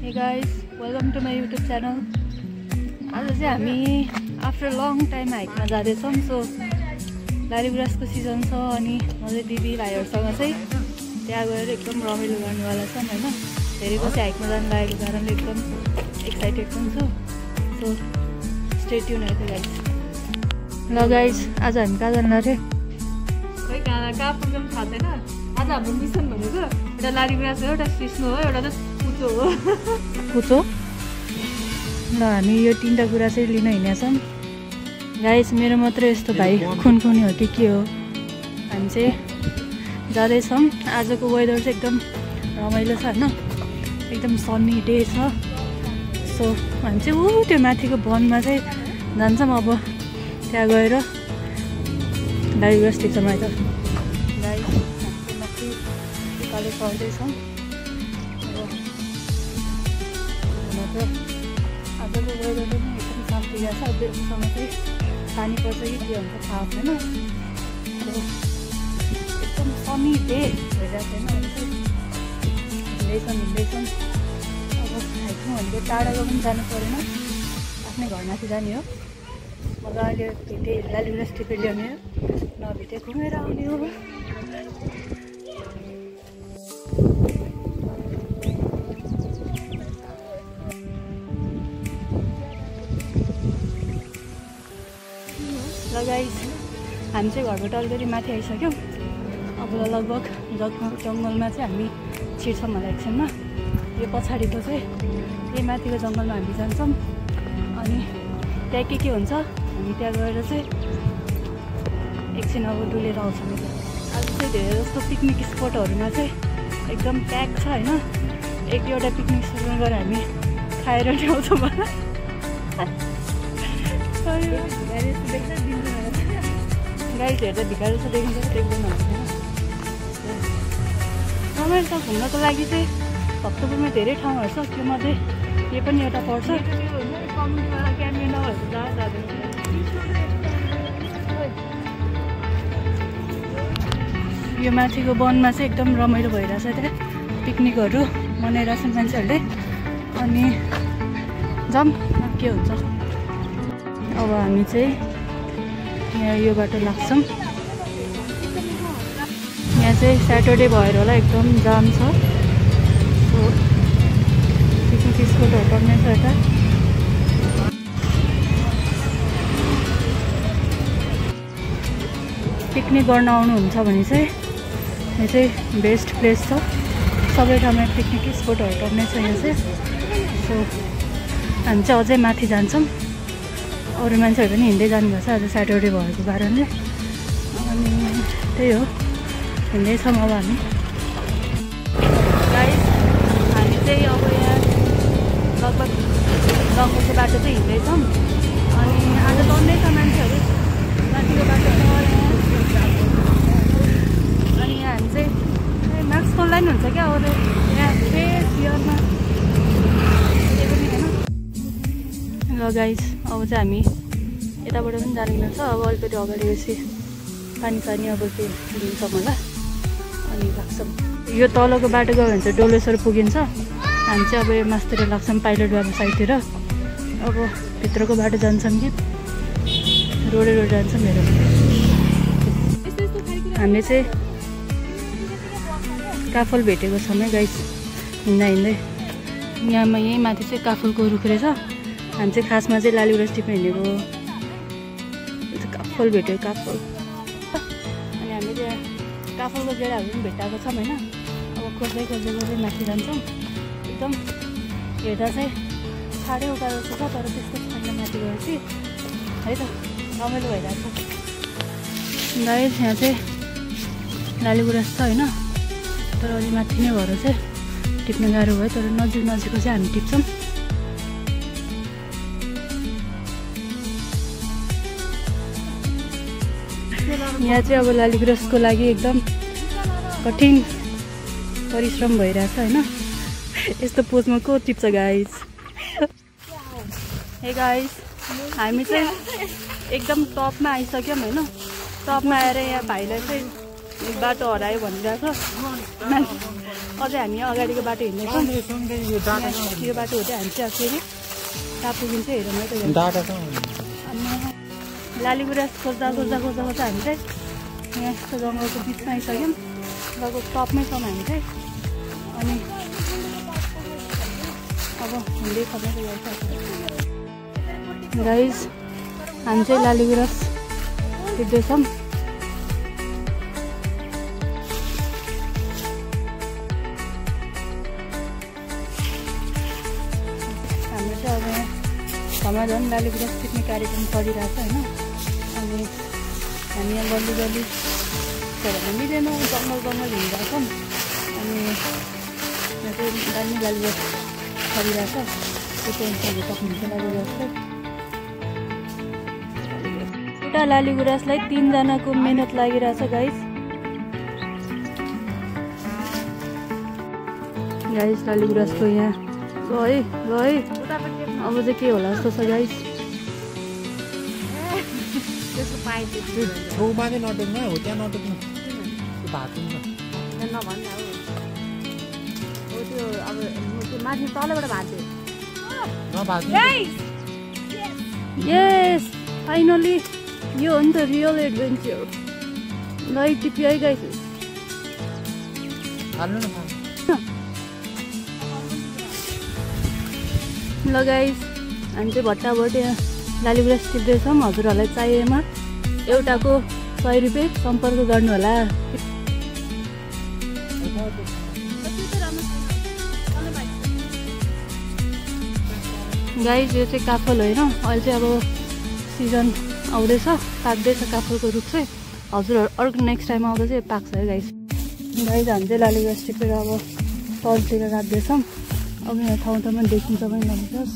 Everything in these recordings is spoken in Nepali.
Hey guys, welcome to my YouTube channel. आज चाहिँ हामी आफ्टर लङ टाइम हाइकमा जाँदैछौँ। सो लालीगुराँसको सिजन छ अनि मैले दिदी भाइहरूसँग चाहिँ त्यहाँ गएर एकदम रमाइलो गर्नुवाला छौँ हैन। धेरैको चाहिँ हाइकमा जानु लागेको कारणले एकदम एक्साइटेड पनि छु। सो स्टे ट्युन है गाइस। ल गाइस, आज हामी कहाँ जानु लाग्यो? खै कहाँ पुग्यौँ थाहा छैन। आज हाम्रो मिसन भनेको एउटा लालीगुराँस हो, एउटा सिस्नो हो, एउटा चाहिँ कुचो हो। कुचो ल हामी यो तीनटा कुरा चाहिँ लिन हिँडेका छौँ गाइस। मेरो मात्रै यस्तो भाइ खुनखुनी हो कि के हो। हामी चाहिँ जाँदैछौँ। आजको वेदर चाहिँ एकदम रमाइलो छ हैन, एकदम सन्नी डे छ। सो हामी चाहिँ त्यो माथिको वनमा चाहिँ जान्छौँ। अब त्यहाँ गएर लालीगुराँस टिप्छौँ है त गाइस। हामी माथि उकालो चढ्दैछौँ। आजको वेदर पनि एकदम साफ भइरहेको छ। बेलुकासम्म चाहिँ पानी पर्छ कि के हुन्छ थाहा छैन। एकदम सनी डे भइरहेको छैन। हिँड्दैछौँ। अब हाइकिङ भनेको टाढाको पनि जानु परेन, आफ्नै घरमाथि जाने हो। मजाले भेटे लालीगुराँस टिपेर ल्याउने हो, नभेटे घुमेर आउने हो। ल गाइस, हामी चाहिँ घरबाट अलिकति माथि आइसक्यौँ। अब लगभग जङ्गलमा चाहिँ हामी छिर्छौँ होला एकछिनमा। यो पछाडिको चाहिँ यही माथिको जङ्गलमा हामी जान्छौँ। अनि त्यहाँ के हुन्छ हामी त्यहाँ गएर चाहिँ एकछिन अब डुलेर आउँछौँ। आज चाहिँ धेरै जस्तो पिकनिक स्पटहरूमा चाहिँ एकदम प्याक छ होइन। एउटा पिकनिक स्पटमा गएर हामी खाएर ल्याउँछौँ होला। गाइस हेर्दा भिखारी जस्तो देखिन्छ, देख्दैन रमाइलो छ। घुम्नको लागि चाहिँ भक्तपुरमा धेरै ठाउँहरू छ, त्योमध्ये यो पनि एउटा पर्छ। यो माथिको वनमा चाहिँ एकदम रमाइलो भइरहेछ। त्यहाँ पिकनिकहरू मनाइरहेछन् मान्छेहरूले। अनि जाऊँ के हुन्छ। अब हामी चाहिँ यहाँ यो बाटो लाग्छौँ। यहाँ चाहिँ स्याटरडे भएर होला एकदम जाम छ। पिकनिक स्पटहरू पर्ने छ यता। पिकनिक गर्न आउनुहुन्छ भने चाहिँ यो चाहिँ बेस्ट प्लेस छ। सबै ठाउँमा पिकनिक स्पटहरू पर्ने छ यहाँ चाहिँ। सो हामी चाहिँ अझै माथि जान्छौँ। अरू मान्छेहरू पनि हिँड्दै जानुभएको छ आज स्याटरडे भएको कारणले। अनि त्यही हो, हिँड्दैछौँ अब हामी। गाइस हामी चाहिँ अब यहाँ लगभग जङ्गलको बाटो चाहिँ हिँड्दैछौँ। अनि आज बन्दै छ मान्छेहरू, माथिको बाटो छ यहाँ। अनि यहाँ हामी चाहिँ मास्क खोल्दा नि हुन्छ क्या। अरू यहाँ फ्रेस एयरमा केही पनि होइन। ल गाइस, अब चाहिँ हामी यताबाट पनि जाने छ। अब अलिकति अगाडि गएपछि पानी अब त्यो लिन्छौँ होला अनि लाग्छौँ। यो तलको बाटो गयो भने चाहिँ डोलेश्वर पुगिन्छ। हामी चाहिँ अब यो मासतिर लाग्छौँ, पाइलट बाबा साइडतिर। अब भित्रको बाटो जान्छौँ कि रोडे जान्छौँ। हेरौँ हामीले चाहिँ काफल भेटेको छौँ है गाइस। हिँड्दै यहीँ माथि चाहिँ काफलको रुख रहेछ। हामी चाहिँ खासमा चाहिँ लालीगुराँस टिप्न हिँडेको। काफल भेट्यो, काफल। अनि हामी त्यहाँ काफलको गेडाहरू पनि भेटाएको छौँ होइन। अब खोज्दै माथि जान्छौँ। एकदम हेर्दा चाहिँ साह्रै उकालो जस्तो छ, तर त्यस्तो छैन माथि गएपछि है त। रमाइलो भइरहेको छ गाइस। यहाँ चाहिँ लालीगुराँस छ होइन, तर अलि माथि नै भएर चाहिँ टिप्न गाह्रो भयो। तर नजिकको चाहिँ हामी टिप्छौँ। यहाँ चाहिँ अब लालीगुराँसको लागि एकदम कठिन परिश्रम भइरहेछ होइन। यस्तो पोजमा को टिप्छ गाइस? हे गाइस, हामी चाहिँ एकदम टपमा आइसक्यौँ होइन। टपमा आएर यहाँ भाइलाई चाहिँ बाटो हरायो भनिरहेको छ। अझै हामी अगाडिको बाटो हिँड्दैछौँ। यो बाटो हुँदै हामी चाहिँ फेरि कहाँ पुगिन्छ हेरौँ है त। लालीगुराँस खोज्दा हामी चाहिँ यहाँ यस्तो जङ्गलको बिचमा आइसक्यौँ। लगभग टपमै छौँ हामी चाहिँ। अनि अब हिँड्दै खप्दै गइरहेको गाइस हामी चाहिँ लालीगुराँस पुग्दैछौँ। हाम्रो चाहिँ अब घरमा झन् लालीगुराँस पिक्निक कार्यक्रम गरिरहेको छ होइन। अनि हामी यहाँ गल्ली मिलेन जङ्गल हिँडिरहेको छौँ। अनि यहाँ चाहिँ दामी लालीगुराँस गरिरहेको छ। त्यो चाहिँ सक्नुहुन्छ लालीगुराँस चाहिँ। एउटा लालीगुराँसलाई 3 जनाको मेहनत लागिरहेछ गाइस। लालीगुराँसको यहाँ गए अब चाहिँ के होला जस्तो छ गाइस। छेउमा चाहिँ नटेक्नु हो, त्यहाँ नटेक्नु माथि तलबाट भाँच्यो। यस फाइनली यो हो नि त रियल एडभेन्चर। गाइस टिपी है गाइस। ल गाइस हामी चाहिँ भट्टाभट यहाँ लालीगुराँस टिप्दैछौँ। हजुरहरूलाई चाहिएमा एउटाको 100 रुपियाँ सम्पर्क गर्नु होला। गाइस यो चाहिँ काफल होइन। अहिले चाहिँ अब सिजन आउँदैछ, पाक्दैछ काफलको रुख चाहिँ। हजुरहरू अर्को नेक्स्ट टाइम आउँदा चाहिँ पाक्छ है गाइस। हामी चाहिँ लालीगुराँस टिपेर अब तलतिर राख्दैछौँ। अब यहाँ ठाउँमा देखिन्छ पनि लालीगुराँस।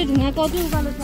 ढुङ्गा कति उकालो छ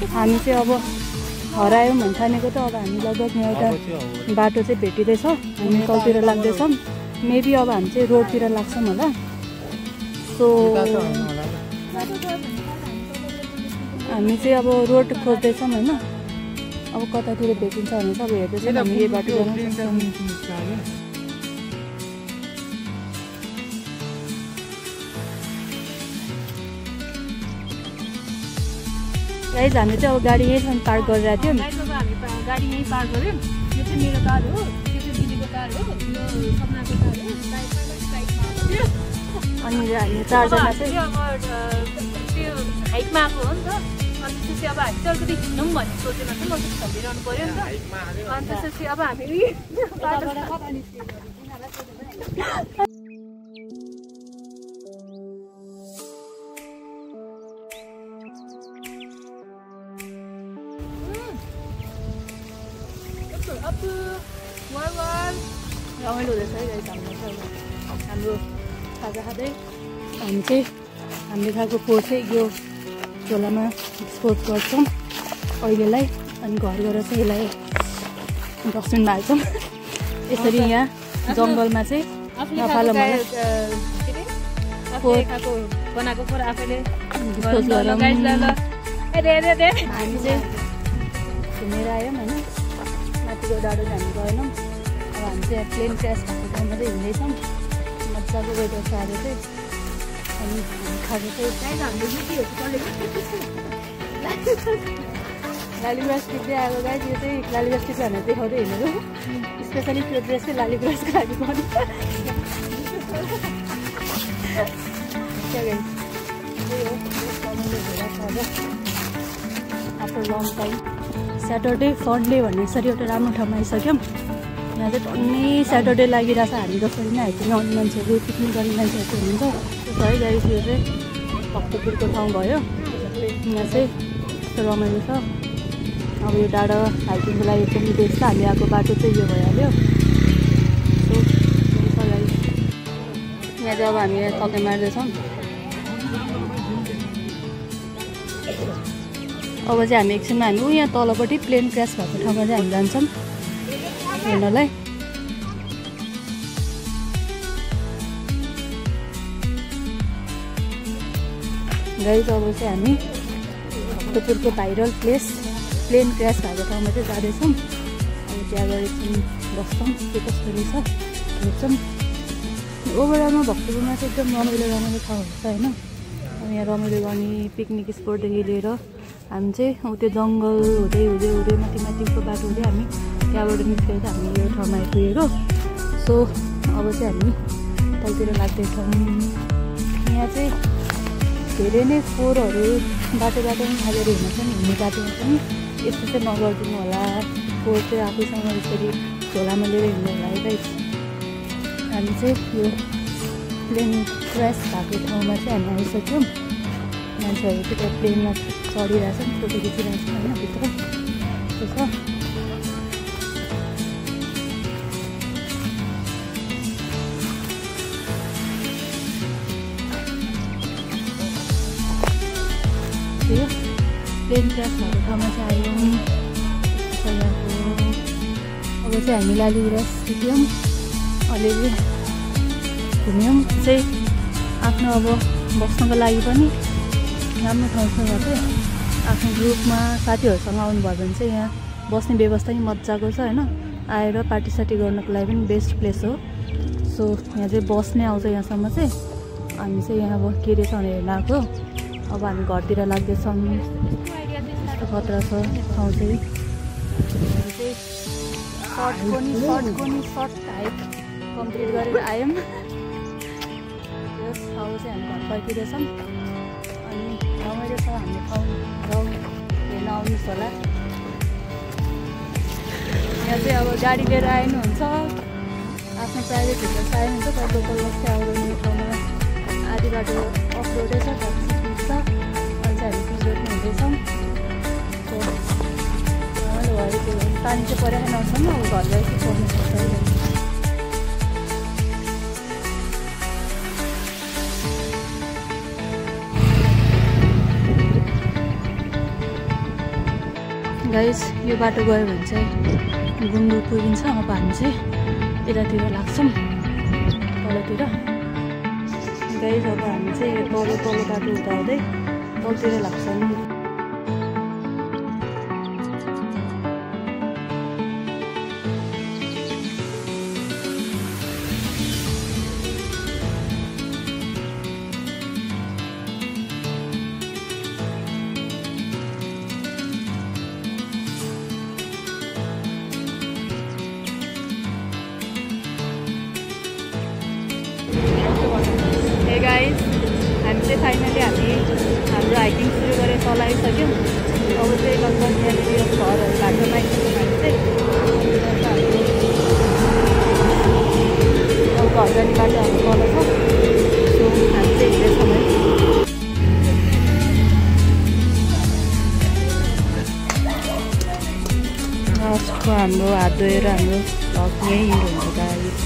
हामी चाहिँ अब हरायौँ भनि ठानेको त। अब हामी लगभग यहाँ एउटा बाटो चाहिँ भेटिँदैछ। हामी तलतिर लाग्दैछौँ। मेबी अब हामी चाहिँ रोडतिर लाग्छौँ होला। सो हामी चाहिँ अब रोड खोज्दैछौँ होइन। अब कतातिर भेटिन्छ भने चाहिँ अब हेर्दैछौँ हामी यही बाटो जानु। गाइस हामी चाहिँ अब गाडी यहीँसम्म पार्क गरिरहेको थियौँ। हामी गाडी यहीँ पार्क गऱ्यौँ। यो चाहिँ मेरो कार हो, यो चाहिँ दिदीको कार हो, यो सपनाको कार हो। अनि हामी 4 जना चाहिँ त्यो हाइटमा आएको हो नि त। अनि त्यसपछि अब हामी चाहिँ अलिकति हिँडौँ भन्ने सोचेमा चाहिँ म चाहिँ छरिरहनु पऱ्यो नि त। अनि त्यसपछि अब हामी रमाइलो हुँदैछ है गाइस। हाम्रो खाजा खाँदै हामी चाहिँ हामीले खाएको फोहोर चाहिँ यो झोलामा डिस्पोज गर्छौँ अहिलेलाई। अनि घर गएर चाहिँ यसलाई डस्टबिनमा हाल्छौँ। यसरी यहाँ जङ्गलमा चाहिँ नफालौँ बनाएको फोहोर आफैले डिस्पोज गरौँ। हामी चाहिँ घुमेर आयौँ होइन। माथिको डाँडो चाहिँ हामी गएनौँ। अब हामी चाहिँ प्लेन क्रास भएको ठाउँमा चाहिँ हिँड्दैछौँ। मजाको वेदर छ आज चाहिँ। अनि खाजा चाहिँ लालीगुराँस टिप्दै आएको गाइस। यो चाहिँ लालीगुराँस टिप्दै भनेर देखाउँदै हिँडेको। स्पेसली त्यो ड्रेस चाहिँ लालीगुराँसको लागि पनि। After long time Saturday Sunday भन्ने यसरी एउटा राम्रो ठाउँमा आइसक्यौँ। यहाँ चाहिँ टन्नै स्याटरडे लागिरहेछ। हामी जसरी नै हाइकिङ आउने मान्छेहरू, पिकनिक गर्ने मान्छेहरू हुन्छ त्यसो है गाइस। यो चाहिँ भक्तपुरको ठाउँ भयो। यहाँ चाहिँ यस्तो रमाइलो छ। अब यो डाँडा हाइकिङको लागि पनि बेस्ट छ। हामी आएको बाटो चाहिँ यो भइहाल्यो। सो यहाँ चाहिँ अब हामी टक्कै मार्दैछौँ। अब चाहिँ हामी एकछिनमा हामी यहाँ तलपट्टि प्लेन क्र्यास भएको ठाउँमा चाहिँ हामी जान्छौँ हेर्नलाई। गाइस अब चाहिँ हामी टोपुरको भाइरल प्लेस प्लेन क्र्यास भएको ठाउँमा चाहिँ जाँदैछौँ। अब त्यहाँ गएर एकछिन बस्छौँ के कस्तो रहेछ हेर्छौँ। ओभरअलमा भक्तपुरमा चाहिँ एकदम रमाइलो ठाउँहरू छ होइन। अब यहाँ रमाइलो गर्ने पिकनिक स्पोटदेखि लिएर हामी चाहिँ त्यो जङ्गल हुँदै माथिको बाटो हुँदै हामी त्यहाँबाट निस्केर चाहिँ हामी यो ठाउँमा आइपुगेको। सो अब चाहिँ हामी तलतिर लाग्दैछौँ। यहाँ चाहिँ धेरै नै फोहोरहरू बाटोमा हालेर हिँड्ने बाटोमा पनि यस्तो चाहिँ नगरिदिनु होला। फोहोर चाहिँ आफूसँग यसरी झोलामा लिएर हिँड्नु होला है गाइस। हामी चाहिँ यो प्लेन क्र्यास भएको ठाउँमा चाहिँ हामी आइसक्यौँ। मान्छेहरू चाहिँ त्यहाँ प्लेनमा चढिरहेछन्, फोटो खिचिरहेछन् होइन भित्र त्यस्तो छ। प्लेन क्र्यास भएको ठाउँमा चाहिँ आयौँ। यहाँको अब चाहिँ हामी लालीगुराँस पुग्यौँ, अलिअलि घुम्यौँ चाहिँ आफ्नो अब बस्नको लागि पनि राम्रो ठाउँ छ। यहाँ चाहिँ आफ्नो ग्रुपमा साथीहरूसँग आउनुभयो भने चाहिँ यहाँ बस्ने व्यवस्था पनि मजाको छ होइन। आएर पार्टी सार्टी गर्नको लागि पनि बेस्ट प्लेस हो। सो यहाँ चाहिँ बस्ने आउँछ यहाँसम्म चाहिँ। हामी चाहिँ यहाँ अब के रहेछ भनेर हेर्न आएको। अब हामी घरतिर लाग्दैछौँ। यस्तो खतरा छ ठाउँ चाहिँ। सर्ट हाइक कम्प्लिट गरेर आयौँ। यस अब चाहिँ हामी घर फर्किँदैछौँ। अनि रमाइलो छ हामीले ठाउँ हेर्न आउनुहोस् होला। यहाँ चाहिँ अब गाडी लिएर आउनुहुन्छ, आफ्नो प्राइभेट हिसाबले आउनुहुन्छ। तर लोकल बस चाहिँ आउने ठाउँमा आधी बाटो अफ रोडै छ, छ अनि चाहिँ हामी पिजोटमा हुँदैछौँ। रमाइलो भयो त्यो पानी चाहिँ परेर नआउँछ नि। अब घर गएर चाहिँ पर्नु सक्छ। गाइस यो बाटो गयो भने चाहिँ गुम्बु पुगिन्छ। अब हामी चाहिँ यतातिर लाग्छौँ तलतिर। गाइस अब हामी चाहिँ तल बाटो हुँदै तलतिर लाग्छौँ। हे गाइस हामी चाहिँ फाइनली हाम्रो हाइकिङ सुरु गरेर तल आइसक्यौँ। अब चाहिँ लगभग यहाँनिर यो घरहरू बाटोमा आइसक्यौँ। हामी चाहिँ अब घर जाने बाटो हाम्रो तल छ। सो हामी चाहिँ हिँड्दैछौँ है। लास्टको हाम्रो हात धोएर हाम्रो भ्लग यहीँ हुन्छ गाइस।